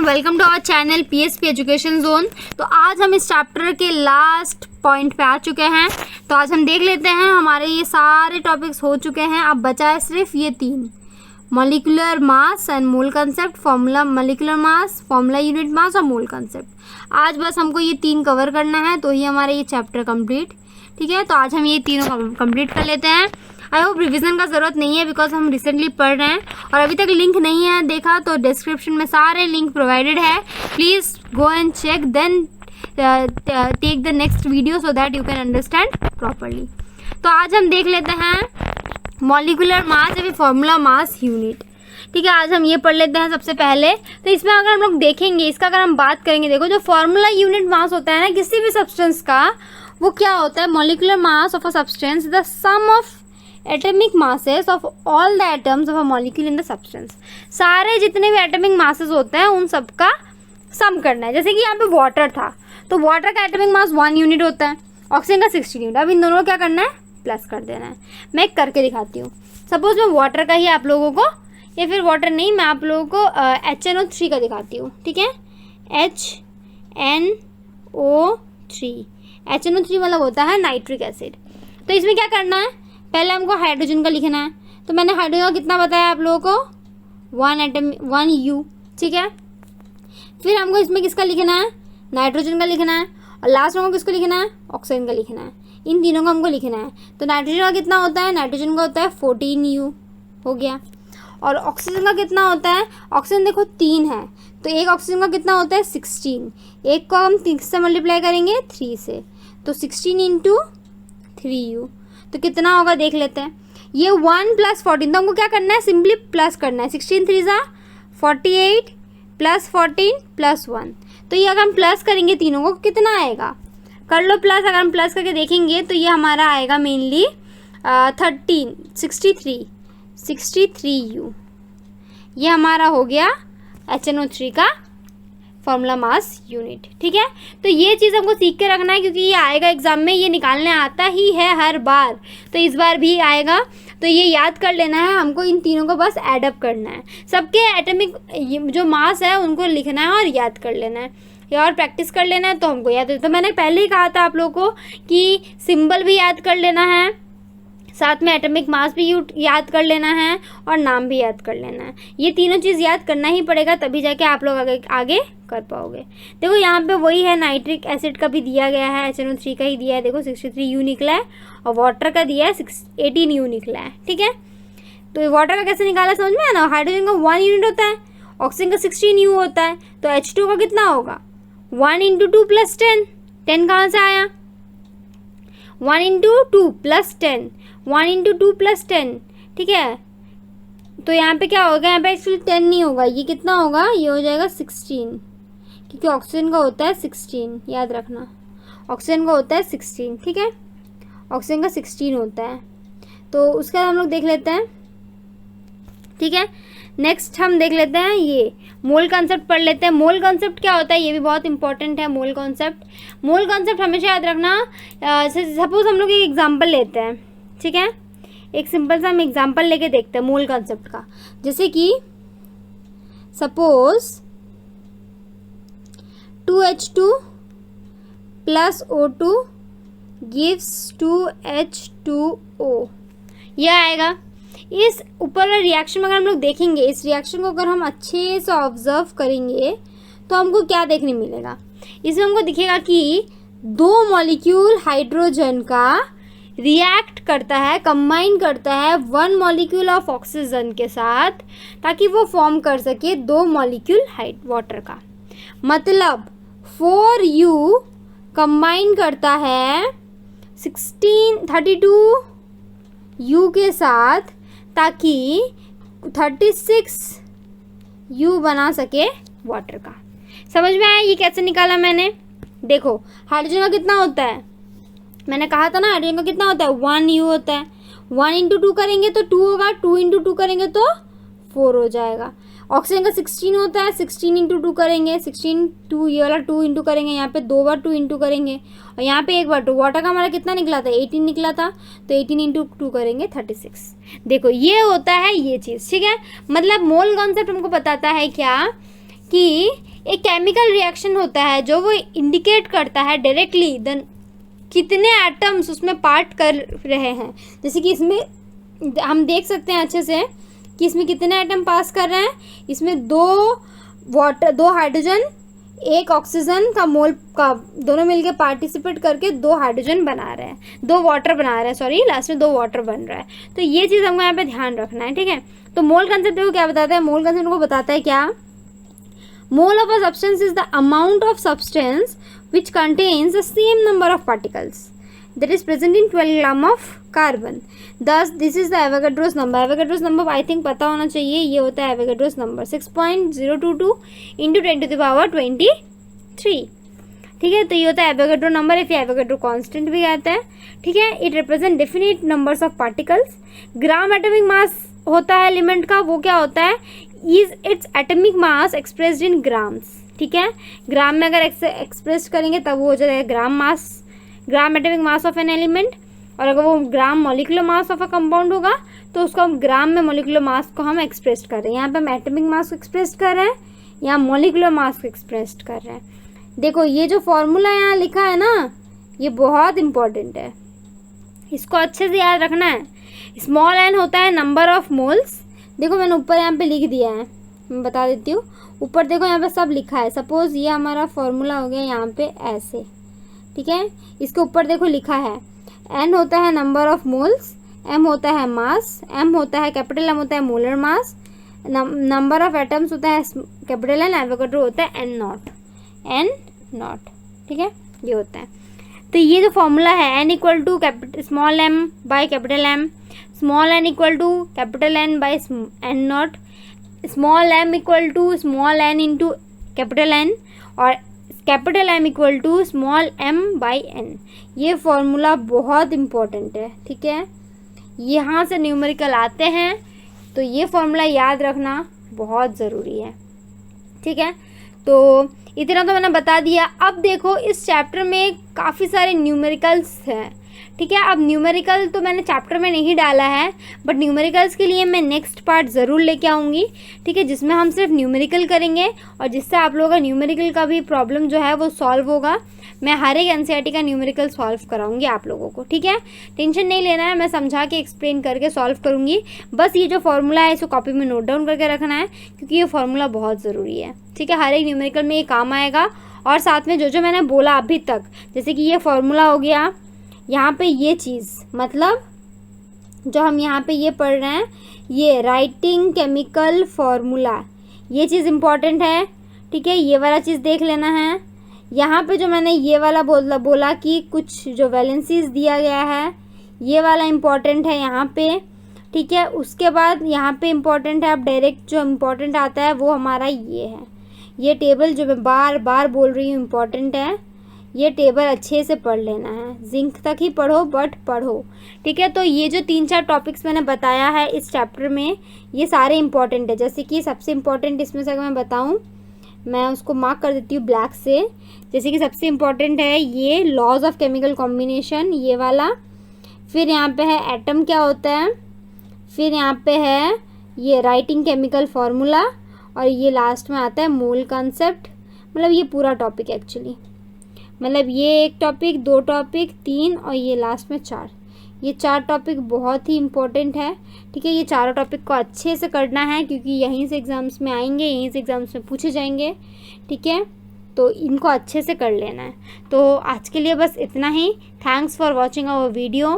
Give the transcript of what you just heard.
Welcome to our channel PSP education zone. तो आज हम इस चैप्टर के लास्ट पॉइंट पे आ चुके हैं। तो आज हम देख लेते हैं, हमारे ये सारे टॉपिक्स हो चुके हैं। अब बचा है सिर्फ ये तीन, molecular mass and mole concept, formula molecular mass, formula unit mass और मोल कंसेप्ट। आज बस हमको ये तीन कवर करना है, तो ही हमारा ये चैप्टर कंप्लीट। ठीक है, तो आज हम ये तीनों कंप्लीट कर लेते हैं। आई होप रिविज़न का ज़रूरत नहीं है, बिकॉज हम रिसेंटली पढ़ रहे हैं और अभी तक लिंक नहीं है देखा तो डिस्क्रिप्शन में सारे लिंक प्रोवाइडेड है। Please go and check, then take the next video so that you can understand properly. तो आज हम देख लेते हैं मॉलिक्यूलर मास या फिर फॉर्मूला मास यूनिट। ठीक है, आज हम ये पढ़ लेते हैं सबसे पहले। तो इसमें अगर हम लोग देखेंगे, इसका अगर हम बात करेंगे, देखो जो फॉर्मूला यूनिट मास होता है ना किसी भी सब्सटेंस का, वो क्या होता है? Molecular mass of a substance the sum of atomic masses of all the atoms of a molecule in the substance. सारे जितने भी एटॉमिक मासेस होते हैं उन सब का सम करना है। जैसे कि यहाँ पे वाटर था, तो वाटर का एटॉमिक मास 1 यूनिट होता है, ऑक्सीजन का 16 यूनिट। अब इन दोनों को क्या करना है? प्लस कर देना है। मैं करके दिखाती हूँ। सपोज मैं वाटर का ही आप लोगों को, या फिर वाटर नहीं, मैं आप लोगों को HNO3 का दिखाती हूँ। ठीक है, HNO3, HNO3 मतलब होता है नाइट्रिक एसिड। तो इसमें क्या करना है? पहले हमको हाइड्रोजन का लिखना है। तो मैंने हाइड्रोजन का कितना बताया आप लोगों को? 1 U। ठीक है, फिर हमको इसमें किसका लिखना है? नाइट्रोजन का लिखना है। और लास्ट में हमको किसको लिखना है? ऑक्सीजन का लिखना है। इन तीनों को हमको लिखना है। तो नाइट्रोजन का कितना होता है? नाइट्रोजन का होता है 14 U हो गया। और ऑक्सीजन का कितना होता है? ऑक्सीजन देखो 3 है, तो एक ऑक्सीजन का कितना होता है? 16। एक को हम 3 से मल्टीप्लाई करेंगे 3 से, तो 16 इंटू 3U। तो कितना होगा देख लेते हैं। ये 1 + 14, तो हमको क्या करना है? सिंपली प्लस करना है। 16 3 48 + 14 + 1। तो ये अगर हम प्लस करेंगे तीनों को, कितना आएगा? कर लो प्लस। अगर हम प्लस करके देखेंगे तो ये हमारा आएगा मेनली 63U। ये हमारा हो गया HNO3 का फॉर्मूला मास यूनिट। ठीक है, तो ये चीज़ हमको सीख के रखना है, क्योंकि ये आएगा एग्जाम में, ये निकालने आता ही है हर बार, तो इस बार भी आएगा। तो ये याद कर लेना है हमको, इन तीनों को बस एडअप करना है। सबके एटॉमिक जो मास है उनको लिखना है और याद कर लेना है, या और प्रैक्टिस कर लेना है, तो हमको याद है। तो मैंने पहले ही कहा था आप लोगों को कि सिंबल भी याद कर लेना है, साथ में एटॉमिक मास भी याद कर लेना है और नाम भी याद कर लेना है। ये तीनों चीज़ याद करना ही पड़ेगा, तभी जाके आप लोग आगे कर पाओगे। देखो यहाँ पे वही है, नाइट्रिक एसिड का भी दिया गया है, HNO3 का ही दिया है। देखो 63U निकला है, और वाटर का दिया है 18U निकला है। ठीक है, तो वाटर का कैसे निकाला समझ में आया ना? हाइड्रोजन का 1 यूनिट होता है, ऑक्सीजन का 16U होता है, तो H2 का कितना होगा? 1 × 2 + 10। 10 कहाँ से आया? 1 × 2 + 10, 1 × 2 + 10। ठीक है, तो यहाँ पे क्या होगा? यहाँ पे एक्चुअली 10 नहीं होगा, ये कितना होगा? ये हो जाएगा 16, क्योंकि ऑक्सीजन का होता है 16, याद रखना। ऑक्सीजन का होता है 16। ठीक है, ऑक्सीजन का 16 होता है। तो उसके बाद हम लोग देख लेते हैं। ठीक है, नेक्स्ट हम देख लेते हैं ये मोल कॉन्सेप्ट पढ़ लेते हैं। मोल कॉन्सेप्ट क्या होता है, ये भी बहुत इंपॉर्टेंट है। मोल कॉन्सेप्ट हमेशा याद रखना। सपोज हम लोग एक एग्जांपल लेते हैं। ठीक है, एक सिंपल सा हम एग्जांपल लेके देखते हैं मोल कॉन्सेप्ट का। जैसे कि suppose 2H2 + O2 gives 2H2O, यह आएगा। इस ऊपर वाले रिएक्शन में अगर हम लोग देखेंगे, इस रिएक्शन को अगर हम अच्छे से ऑब्जर्व करेंगे तो हमको क्या देखने मिलेगा? इसमें हमको दिखेगा कि 2 मॉलिक्यूल हाइड्रोजन का रिएक्ट करता है, कंबाइन करता है 1 मॉलिक्यूल ऑफ ऑक्सीजन के साथ, ताकि वो फॉर्म कर सके 2 मॉलिक्यूल वाटर का। मतलब 4U कंबाइन करता है 32U के साथ, ताकि 36U बना सके वाटर का। समझ में आया ये कैसे निकाला मैंने? देखो हाइड्रोजन का कितना होता है? मैंने कहा था ना, हाइड्रोजन का कितना होता है? 1U होता है। 1 × 2 करेंगे तो 2 होगा, 2 × 2 करेंगे तो 4 हो जाएगा। ऑक्सीजन का 16 होता है, 16 × 2 करेंगे, 16 2, ये वाला 2 × करेंगे, यहाँ पे 2 बार 2 × करेंगे, और यहाँ पे 1 बार 2। वाटर का हमारा कितना निकला था? 18 निकला था, तो 18 × 2 करेंगे 36। देखो ये होता है ये चीज़। ठीक है, मतलब मोल कॉन्सेप्ट हमको बताता है क्या कि एक केमिकल रिएक्शन होता है जो वो इंडिकेट करता है डायरेक्टली देन कितने एटम्स उसमें पार्ट कर रहे हैं। जैसे कि इसमें हम देख सकते हैं अच्छे से कि इसमें कितने एटम पास कर रहे हैं। इसमें दो हाइड्रोजन एक ऑक्सीजन का मोल का दोनों मिलके पार्टिसिपेट करके 2 हाइड्रोजन बना रहे हैं, 2 वाटर बना रहे हैं, सॉरी लास्ट में 2 वाटर बन रहा है। तो ये चीज़ हमको यहाँ पे ध्यान रखना है, ठीक है। तो मोल कंसेप्ट देखो क्या बताता है, मोल कंसेप्ट को बताता है क्या, mole of a substance is the amount of substance which contains the same number of particles that is present in 12 gram of carbon. Thus this is the Avogadro's number. Avogadro's number I think पता होना चाहिए, ये होता है Avogadro's number 6.022 into 10 to the power 23, ठीक है। तो ये होता है Avogadro नंबर, या फिर Avogadro कांस्टेंट भी कहते हैं, ठीक है। It represent definite numbers of particles. Gram atomic मास होता है एलिमेंट का, वो क्या होता है, is its atomic mass expressed in grams, ठीक है। ग्राम में अगर एक्सप्रेस करेंगे तब वो हो जाएगा gram mass, gram atomic mass of an element. और अगर वो gram molecular mass of a compound होगा तो उसको हम ग्राम में मॉलिक्यूलर मास को हम एक्सप्रेस कर रहे हैं। यहाँ पे हम एटॉमिक मास को एक्सप्रेस कर रहे हैं, यहाँ मॉलिक्यूलर मास को एक्सप्रेस कर रहे हैं। देखो ये जो फॉर्मूला यहाँ लिखा है ना, ये बहुत इंपॉर्टेंट है, इसको अच्छे से याद रखना है। स्मॉल एन होता है नंबर ऑफ मोल्स। देखो मैंने ऊपर यहाँ पे लिख दिया है, मैं बता देती हूँ। ऊपर देखो यहाँ पे सब लिखा है। सपोज ये हमारा फॉर्मूला हो गया यहाँ पे ऐसे, ठीक है। इसके ऊपर देखो लिखा है एन होता है नंबर ऑफ मोल्स, एम होता है मास, एम होता है कैपिटल एम होता है molar mass, number of atoms होता है कैपिटल एन, एवोगाड्रो होता है एन नॉट, ठीक है। ये होता है। तो ये जो फॉर्मूला है n equal to small m by capital M, small n equal to capital N by N naught, small m equal to small n into capital N, और capital M equal to small m by n. ये formula बहुत important है, ठीक है। यहाँ से numerical आते हैं तो ये फॉर्मूला याद रखना बहुत ज़रूरी है, ठीक है। तो इतना तो मैंने बता दिया। अब देखो इस चैप्टर में काफ़ी सारे न्यूमेरिकल्स हैं, ठीक है। अब न्यूमेरिकल तो मैंने चैप्टर में नहीं डाला है, बट न्यूमेरिकल्स के लिए मैं नेक्स्ट पार्ट ज़रूर लेके आऊँगी, ठीक है, जिसमें हम सिर्फ न्यूमेरिकल करेंगे और जिससे आप लोगों का न्यूमेरिकल का भी प्रॉब्लम जो है वो सॉल्व होगा। मैं हर एक एनसीईआरटी का न्यूमेरिकल सॉल्व कराऊंगी आप लोगों को, ठीक है। टेंशन नहीं लेना है, मैं समझा के एक्सप्लेन करके सॉल्व करूँगी। बस ये जो फॉर्मूला है इसको कॉपी में नोट डाउन करके रखना है, क्योंकि ये फॉर्मूला बहुत ज़रूरी है, ठीक है। हर एक न्यूमेरिकल में ये काम आएगा। और साथ में जो जो मैंने बोला अभी तक, जैसे कि ये फॉर्मूला हो गया, यहाँ पे ये चीज़ मतलब जो हम यहाँ पे ये पढ़ रहे हैं, ये राइटिंग केमिकल फार्मूला, ये चीज़ इम्पॉर्टेंट है, ठीक है। ये वाला चीज़ देख लेना है। यहाँ पे जो मैंने ये वाला बोला कि कुछ जो वैलेंसीज दिया गया है, ये वाला इम्पॉर्टेंट है यहाँ पे, ठीक है। उसके बाद यहाँ पे इम्पॉर्टेंट है, अब डायरेक्ट जो इम्पॉर्टेंट आता है वो हमारा ये है। ये टेबल जो मैं बार बार बोल रही हूँ इम्पॉर्टेंट है, ये टेबल अच्छे से पढ़ लेना है। जिंक तक ही पढ़ो बट पढ़ो, ठीक है। तो ये जो 3-4 टॉपिक्स मैंने बताया है इस चैप्टर में, ये सारे इम्पॉर्टेंट है। जैसे कि सबसे इम्पॉर्टेंट इसमें से अगर मैं बताऊँ, मैं उसको मार्क कर देती हूँ ब्लैक से। जैसे कि सबसे इम्पॉर्टेंट है ये लॉज ऑफ केमिकल कॉम्बिनेशन, ये वाला। फिर यहाँ पे है एटम क्या होता है, फिर यहाँ पे है ये राइटिंग केमिकल फार्मूला, और ये लास्ट में आता है मोल कंसेप्ट। मतलब ये पूरा टॉपिक एक्चुअली, मतलब ये 1 टॉपिक, 2 टॉपिक, 3 और ये लास्ट में 4, ये 4 टॉपिक बहुत ही इम्पोर्टेंट है, ठीक है। ये चारों टॉपिक को अच्छे से करना है, क्योंकि यहीं से एग्ज़ाम्स में आएंगे, यहीं से एग्ज़ाम्स में पूछे जाएंगे, ठीक है। तो इनको अच्छे से कर लेना है। तो आज के लिए बस इतना ही। Thanks for watching our video.